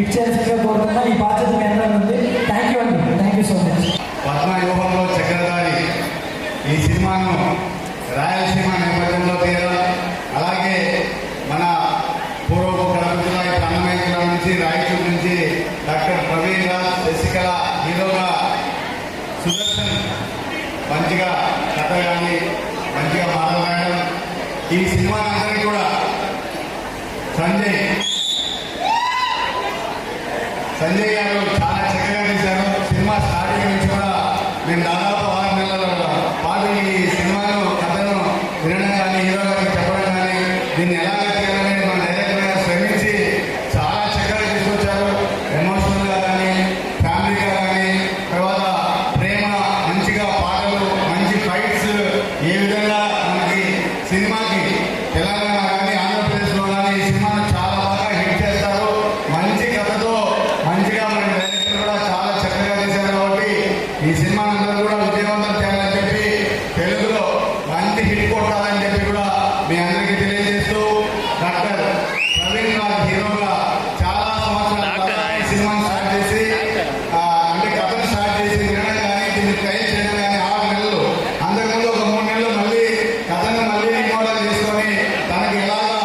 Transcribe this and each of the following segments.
ఇచ్చేసిగా కోరుతున్నా. ఈ బాధ్యత మీ అందరూ ఉంది. థ్యాంక్ యూ అండి. Thank you so much. పద్మవ్యూహంలో చక్రధారి ఈ సినిమాను రాయలసీమ నేపథ్యంలో తీయడం, అలాగే మన పూర్వపు ప్రభుత్వ అన్నమయ్య నుంచి రాయచూరు నుంచి డాక్టర్ ప్రవీణ్ రాజ్, శశికళ హీరోగా, సుదర్శన్ మంచిగా కథ కానీ మంచిగా మాట్లాడడం, ఈ సినిమా అందరికీ కూడా సంజయ్ గారు చాలా చక్కగా తీశారు. సినిమా స్టార్టింగ్ నుంచి కూడా మేము దాదాపు 6 నెలల పాటు ఈ సినిమాను కథను వినడం కానీ, హీరో గారికి చెప్పడం కానీ, దీన్ని ఎలాగ చేయాలని మన డైరెక్టర్ గారు శ్రమించి చాలా చక్కగా తీసుకొచ్చారు. ఎమోషనల్గా కానీ, ఫ్యామిలీగా కానీ, తర్వాత ప్రేమ, మంచిగా పాటలు, మంచి ఫైట్స్, ఏ విధంగా మనకి సినిమాకి తెలంగాణ కానీ ఆంధ్రప్రదేశ్లో కానీ ఈ సినిమాను చాలా బాగా హిట్ చేస్తారు. మంచి కథతో మంచిగా మన డైరెక్టర్ కూడా చాలా చక్కగా తీశారు. కాబట్టి ఈ సినిమా అందరూ కూడా విజయవంతం చేయాలని చెప్పి, తెలుగులో మంచి హిట్ కొట్టాలని చెప్పి కూడా మీ అందరికీ తెలియజేస్తూ, డాక్టర్ ప్రవీణ్ రాజ్ హీరోగా చాలా సంవత్సరాలు ఈ సినిమాని స్టార్ట్ చేసి అంటే కథను స్టార్ట్ చేసి వినడం కానీ, దీన్ని ట్రై చేయడం కానీ 6 నెలలు, అంతకుముందు ఒక 3 నెలలు మళ్ళీ కథను మళ్ళీ రిమోడల్ చేసుకొని తనకి ఎలాగా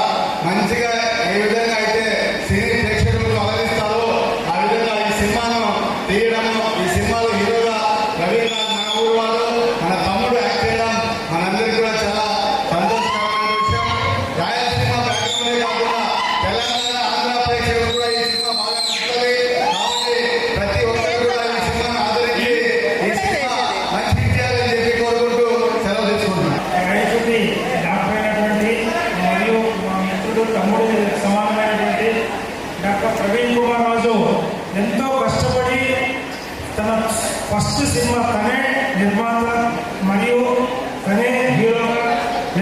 మంచిగా ఏ విధంగా అయితే సినీ ప్రేక్షకులకు అలరిస్తారో ఆ విధంగా ఈ సినిమాను తీయడము, ఈ సినిమాలో హీరోగా ప్రవీణ్ రాజ్ మన ఊరు వాడు, మన తమ్ముడు యాక్ట్ చేయడం మనందరికీ కూడా చాలా సంతోషకరమైన విషయం. రాయలసీమ బ్యాక్గ్రౌండే కాకుండా తెలంగాణ, ఆంధ్ర ప్రేక్షకులు కూడా ఈ సినిమా బాగా నచ్చుతుంది. కాబట్టి ప్రతి ఒక్కరు కూడా ఈ సినిమాను ఆదరించి ఈ సినిమా మంచి చేయాలని చెప్పి కోరుకుంటూ సెలవు తీసుకుంటున్నాను. రైతుకి డాక్టర్ అయినటువంటి మరియు మా మిత్రుడు తమ్ముడు సమానమైనటువంటి డాక్టర్ ప్రవీణ్ కుమార్ రాజు ఎంతో కష్టపడి తన ఫస్ట్ సినిమా తనే నిర్మాత మరియు తనే హీరోగా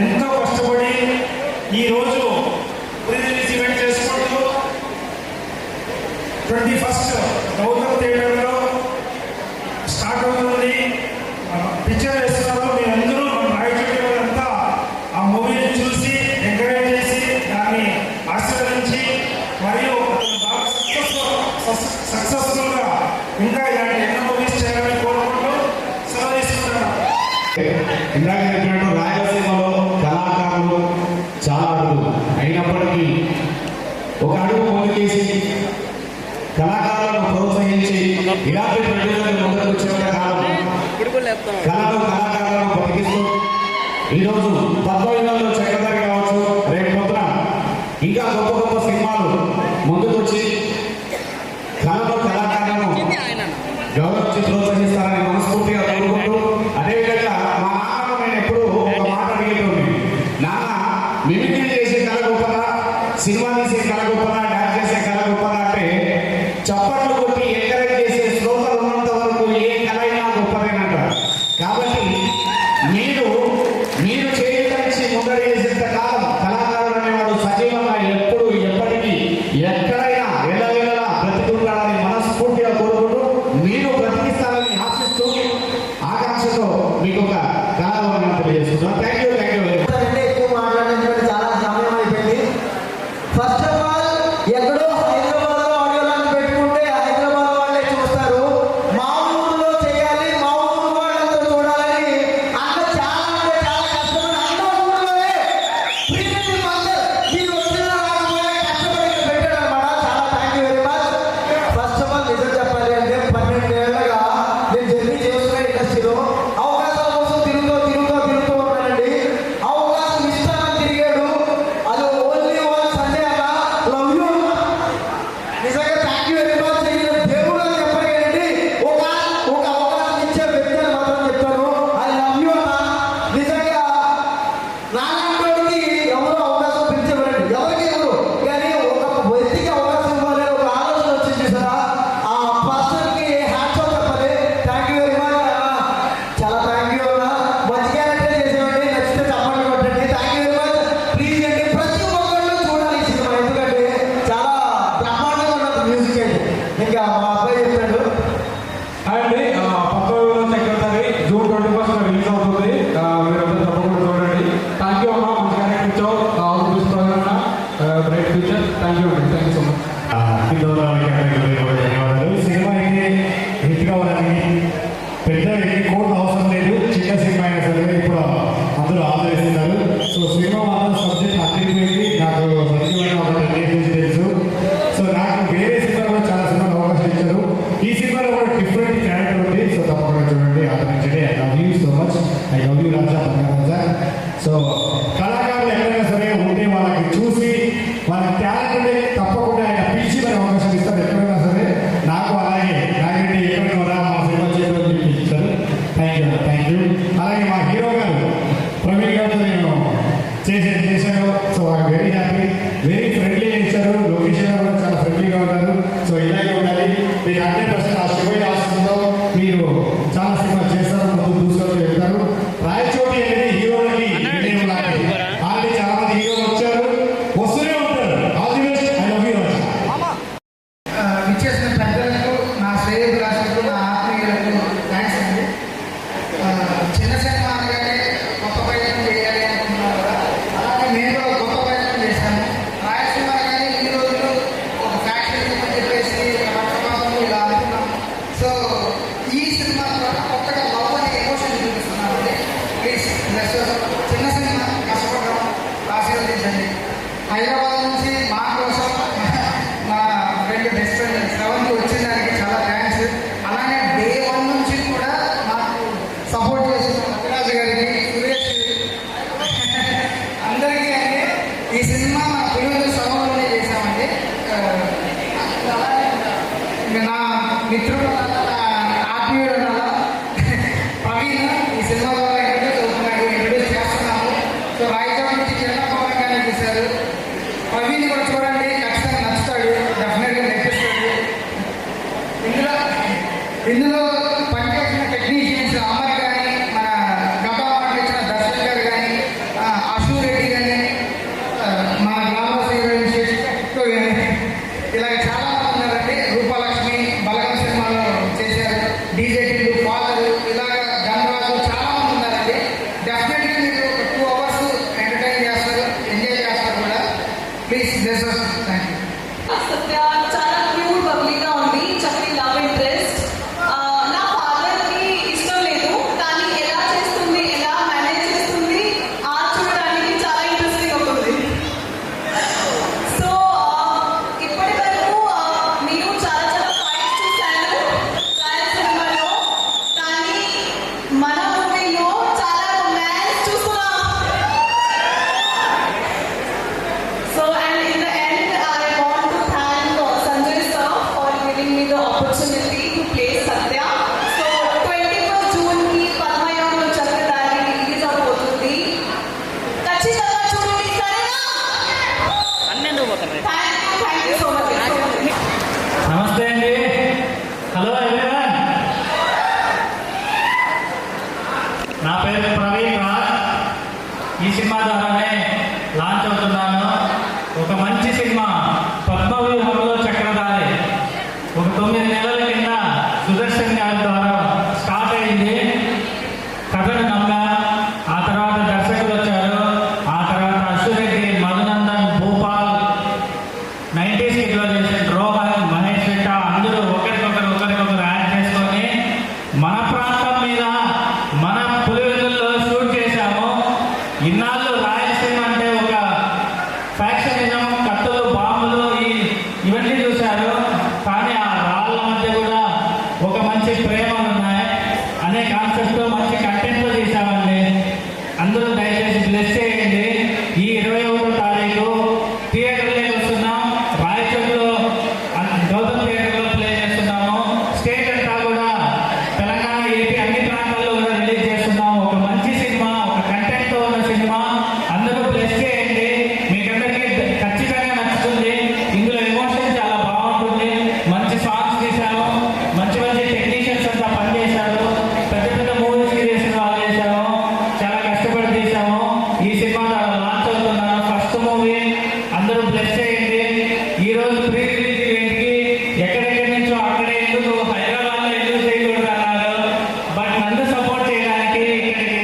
ఎంతో కష్టపడి ఈరోజు ప్రీ రిలీజ్ ఈవెంట్ చేసుకుంటూ 21st గౌతమ్ థియేటర్లో స్టార్ట్ అవుతుంది. పిక్చర్ వేస్తున్నారు. మీరందరూ మన రాయచూటి అంతా ఆ మూవీని చూసి ఎంకరేజ్ చేసి దాన్ని ఆశీర్వదించి మరియు బాగా సక్సెస్ఫుల్గా ఇంకా ఇలాంటి ఎన్నో మూవీస్ చేయాలని కోరుకుంటూ సెలవు తీసుకుంటున్నాను. ఇందాక చెప్పినట్టు రాయలసీమలో కళాకారులు చాలా అడుగు అయినప్పటికీ ఒక అడుగు ముందుకేసి కళాకారులను ప్రోత్సహించి ఇలాంటి ప్రజలను ముందుకు వచ్చిన కాలం కళను కళాకారులను బతికిస్తూ ఈరోజు పద్మవ్యూహంలో చక్రధారి కావచ్చు, రేపు పొద్దున ఇంకా గొప్ప గొప్ప సినిమాలు ముందుకు వచ్చి కళను కళాకారులను గౌరవించి ప్రోత్సహిస్తారని మనస్ఫూర్తిగా కోరుకుంటూ, అదేవిధంగా మా నాన్న నేను ఎప్పుడు ఒక మాట అడిగేటోని, నాన్న మిమిక్రీ చేసే కళ గొప్పదా, సినిమా తీసే కళ గొప్పదా, డాన్స్ చేసే కళ గొప్పదా అంటే చప్పట్లు కొట్టి ఎంకరేజ్ చేసే శ్రోతలు ఉన్నంత వరకు ఏ కళ అయినా గొప్పదేనంటారు. కాబట్టి మీరు చేయడానికి ముందర చేసేంత కాలం కళాకారుడు అనేవాడు సజీవంగా ఎప్పుడు ఎప్పటికీ ఎక్కడైనా ఎల్లవేళలా బ్రతికుంటాడని మనస్ఫూర్తిగా కోరుకుంటూ, మీరు బ్రతికిస్తారని ఆశిస్తూ ఆకాంక్షతో మీకు ఒక కళాభవనం తెలియజేస్తున్నాను. Thank you. ఎక్కువ మాట్లాడడానికి చాలా సమయం అయిపోయింది. ఫస్ట్ ఆఫ్ ఆల్ ఎక్కడో హైదరాబాద్ లో ఆడియోలను పెట్టుకుంటే హైదరాబాద్ వాళ్ళే చూస్తారు. మా ఊర్లో చేయాలి, మా ఊరు వాళ్ళందరూ చూడాలని అన్న చాలా అంటే చాలా కష్టపడి అన్న ఊర్లోనే ప్రీమియం అందరూ మీరు వచ్చిన రాకపోయినా కష్టపడి పెట్టాడు అనమాట. చాలా thank you very much. First of all నిజం చెప్పాలి అంటే 12 ఏళ్ళగా నేను జర్నీ చేస్తున్న ఇండస్ట్రీలో అవకాశాల కోసం తిరుగుతూ ఉన్నానండి. అవకాశం ఇస్తానని తిరిగాడు. అది ఓన్లీ వన్ సంజయ్ అన్న, లవ్ యూ అన్న. నిజంగా థ్యాంక్ యూ వెరీ మచ్. దేవుడు అని చెప్పలేనండి, ఒక అవకాశం ఇచ్చే వ్యక్తి అని మాత్రం చెప్తాను. ఐ లవ్ యూ అన్న. నిజంగా నాలాంటి ఎవరు అవకాశం పిలిచేవారండి, ఎవరికి ఎవరు కానీ ఒక వ్యక్తికి అవకాశం ఇవ్వాలని ఒక ఆలోచన వచ్చింది చూసారా, ఆ పర్సన్ కి హ్యాట్స్ ఆఫ్ చెప్పాలి. థ్యాంక్ యూ వెరీ మచ్ అన్న. చాలా థ్యాంక్ యూ అన్న. మంచి క్యారెక్టర్ చేసేవాడి, నచ్చితే చప్పట్లు కొట్టండి. Thank you very much. Please అండి ప్రతి ఒక్కళ్ళు చూడాలి ఈ సినిమా, ఎందుకంటే చాలా బ్రహ్మాండంగా ఉన్నది మ్యూజిక్ అండి. ఇంకా మా అబ్బాయి చెప్పాడు అండి పద్మవ్యూహంలో చక్రధారి జూన్ 21st రిలీజ్ అవుతుంది. మీరందరూ తప్పకుండా చూడండి. Thank you. సినిమా మాత్రం సబ్జెక్ట్ అర్థమైంది. నాకు సత్యమైన ఒక 10 years నుంచి తెలుసు. సో నాకు వేరే సినిమాలో కూడా చాలా సినిమాలు అవకాశం ఇచ్చారు. ఈ సినిమాలో కూడా డిఫరెంట్ క్యారెక్టర్ ఉంది. సో తప్పకుండా చూడండి, ఆదరించండి. I love you so much. I love you Raja, Raja. So కళాకారులు ఎక్కడైనా సరే ఉంటే వాళ్ళకి చూసి వాళ్ళ టాలెంట్ తప్పకుండా ఆయన పిలిచి మరి అవకాశం ఇస్తారు ఎక్కడైనా సరే. నాకు అలాగే నాకంటే ఎక్కడ రా మా సినిమా చేయడం ఇచ్చారు. Thank you. అలాగే మా హీరో గారు ప్రవీణ్ గారితో నేను చేశాను. So I'm very happy. Very ఫ్రెండ్లీగా ఇచ్చారు. లొకేషన్ కూడా చాలా ఫ్రెండ్లీగా ఉంటారు. సో ఇలాగే ఉండాలి. మీకు 100% ఆ శివయ్య ఆశతో మీరు చాలా సినిమా చేస్తారు, ముందు దూసుకొని వెళ్తారు. రాయచోటి అనేది హీరోలకి ఆల్రెడీ చాలా మంది హీరోలు వచ్చారు, వస్తూనే ఉంటారు. All the best. I love you. విచ్చేసిన పెద్దలకు, నా శ్రేయోభిలాషులకు, నా ఆత్మీయులకు థ్యాంక్స్ అండి. చిన్న సినిమా అనగానే గొప్ప ప్రయత్నం చేయాలి అనుకున్నాను కదా, అలాగే నేను కూడా గొప్ప ప్రయత్నం చేశాను. రాయలసీమ అనగానే ఈ రోజులు ఒక ఫ్యాక్షన్ అని చెప్పేసి రక్తపాతం ఇలా అనుకున్నాం. సో ఈ సినిమా ద్వారా కొత్తగా లవ్ అనే ఎమోషన్ చూపిస్తున్నామండి. ప్లీజ్ చిన్న సినిమా కష్టపడడం ఆశీర్వదించండి. హైదరాబాద్ నుంచి మా కోసం మా ఫ్రెండ్ బెస్ట్ ఫ్రెండ్ శ్రవంతి వచ్చిన దానికి చాలా థ్యాంక్స్. అలానే డే 1 నుంచి కూడా మాకు సపోర్ట్ చేసిన అభిరాజు గారికి, సురేష్ అందరికీ అండి. ఈ సినిమా మా పులివెందుల శ్రవంలోనే చేశామండి. నా మిత్రుడు ఆత్మీయుడు ప్రవీణ్ ఈ సినిమా ద్వారా ఇంట్రడ్యూస్ చేస్తున్నాము. సో రాయచోటి నుంచి చిన్న పవన్గానే చూశారు. ప్రవీణ్ కూడా చూడండి, ఖచ్చితంగా నచ్చుతాడు, డెఫినెట్గా నెప్పిస్తాడు. ఇందులో పనిచేసిన టెక్నీషియన్స్ అమర్ కానీ, మన గబాలు ఇచ్చిన దర్శన్ గారు కానీ, అశూ రెడ్డి కానీ, మన గ్రామవాసి కానీ, ఇలాగ చాలా మంది ఉన్నారండి. రూపలక్ష్మి బలగం సినిమాలో చేశారు, డీజేటీలు, ఫాదరు, ఇలాగ ధనరాజు చాలా మంది ఉన్నారండి. డెఫినెట్గా మీరు 2 hours ఎంటర్టైన్ చేస్తారు, ఎంజాయ్ చేస్తారు కూడా. Please bless us. Thank you. Satya చాలా క్యూట్ బబ్లీగా ఉంది, చక్కని లవ్ ఇంట్రెస్ట్. నా ఫాదర్ కి ఇష్టం లేదు, కానీ ఎలా చేస్తుంది, ఎలా మేనేజ్ చేస్తుంది ఆ చూడడానికి చాలా ఇంట్రెస్టింగ్ ఉంటుంది. సో ఇప్పటి వరకు నేను చాలా ఫైట్స్ చూశాను రాయలసీమలో, కానీ మన మూవీలో చాలా రొమాన్స్ చూస్తున్నాం. So and in the end, I want to thank Sanjay sir for giving me the opportunity to play Satya. So 21st June ki Padmayamlo Chakradari release avuthundi. Kachitanga chudandi sarena. Thank you so much. నమస్తే అండి. Hello everyone. నా పేరు ప్రవీణ్ రాజ్. ఈ cinema ద్వారానే launch అవుతున్నాను. ఒక మంచి cinema పద్మవ్యూహంలో Chakradhari ఒక 9 నెలల కింద సుదర్శన్ గారి ద్వారా స్టార్ట్ అయింది. కథను నమ్మా, ఆ తర్వాత దర్శకులు వచ్చారు, ఆ తర్వాత అశ్వరెడ్డి, మధునందన్, భూపాల్, 90s కిడ్లో చేసిన రోహన్, మహేష్ రెడ్డి అందరూ ఒకరికొకరు యాడ్ చేసుకొని మన ప్రాంతం మీద, మన పులివెందుల్లో షూట్ చేశాము. ఇన్నాళ్ళు రాయలసీమ అంటే ఒక ఫ్యాక్షనిజం, కత్తులు, బాంబులు ఇవన్నీ చూశారు. కానీ ఆ రాళ్ళ మధ్య కూడా ఒక మంచి ప్రేమలు ఉన్నాయి అనే కాన్సెప్ట్తో మంచి కంటెంట్లో తీసామండి. అందరూ దయచేసి బ్లెస్ చేయండి. ఈ 21వ తారీఖు థియేటర్లోకి వస్తున్నాం. రాయచోటిలో గౌతమ్ థియేటర్లో ప్లే చేస్తున్నాము. స్టేట్ అంతా కూడా తెలంగాణ, ఏపీ అన్ని ప్రాంతాల్లో కూడా రిలీజ్ చేస్తున్నాము. ఒక మంచి సినిమా, ఒక కంటెంట్తో ఉన్న సినిమా. అందరూ బ్లెస్ చేయండి. మీకందరికీ ఖచ్చితంగా నచ్చుతుంది. ఇందులో ఎమోషన్ చాలా బాగుంటుంది. మంచి సాంగ్స్ తీసాము, మంచి టెక్నీషియన్స్ అంతా పనిచేశారు. పెద్ద పెద్ద మూవీస్కి చేసిన వాళ్ళు చేశాము. చాలా కష్టపడి తీసాము. ఈ సినిమా లాంచ్ అవుతున్నాను, ఫస్ట్ మూవీ. అందరూ బ్లెస్ చేయండి. ఈ రోజు ప్రీ రిలీజ్ ఈవెంట్కి ఎక్కడెక్కడి నుంచో అక్కడే ఎందుకు హైదరాబాద్లో ఎందుకు చేయకూడదు అన్నారు. బట్ నన్ను సపోర్ట్ చేయడానికి ఇక్కడికి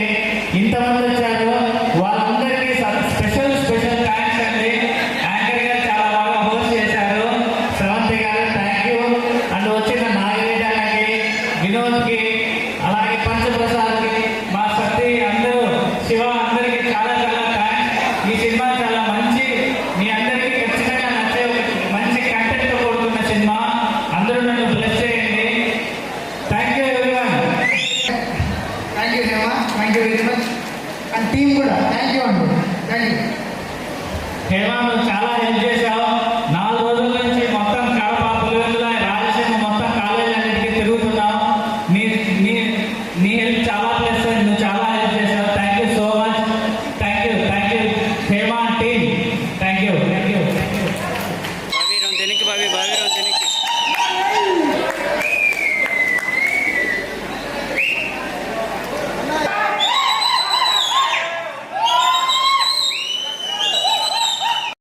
ఇంతమంది వచ్చారు. వాళ్ళందరికీ స్పెషల్ థ్యాంక్స్ అండి. యాంకర్ గారు చాలా బాగా హోస్ట్ చేశారు. శ్రవంతి గారు థ్యాంక్ యూ. అండ్ వచ్చిన నాగరేజాకి, వినోద్కి, అలాగే పంచప్రసాద్కి, మా సతీ, అందరూ శివ, అందరికీ చాలా థ్యాంక్స్. ఈ సినిమా చాలా మంచి, మీ అందరికీ ఖచ్చితంగా నచ్చే ఒక మంచి కంటెంట్తో కూడుకున్న సినిమా. అందరూ నన్ను బ్లెస్ చేయండి. Thank you everyone. Thank you Hema, thank you very much. And team కూడా థ్యాంక్ యూ అండి. Thank you. హేమా, నువ్వు చాలా హెల్ప్ చేశావు. 4 రోజుల నుంచి మొత్తం కడప, పులివెందుల, రాయలసీమ మొత్తం కాలేజీలన్నిటికీ తిరుగుతున్నావు. నీ హెల్ప్ చాలా ప్లస్ అయింది. నువ్వు చాలా హెల్ప్ చేశావు. Thank you so much. Thank you Hema team. Thank you. भाभी रंग देने की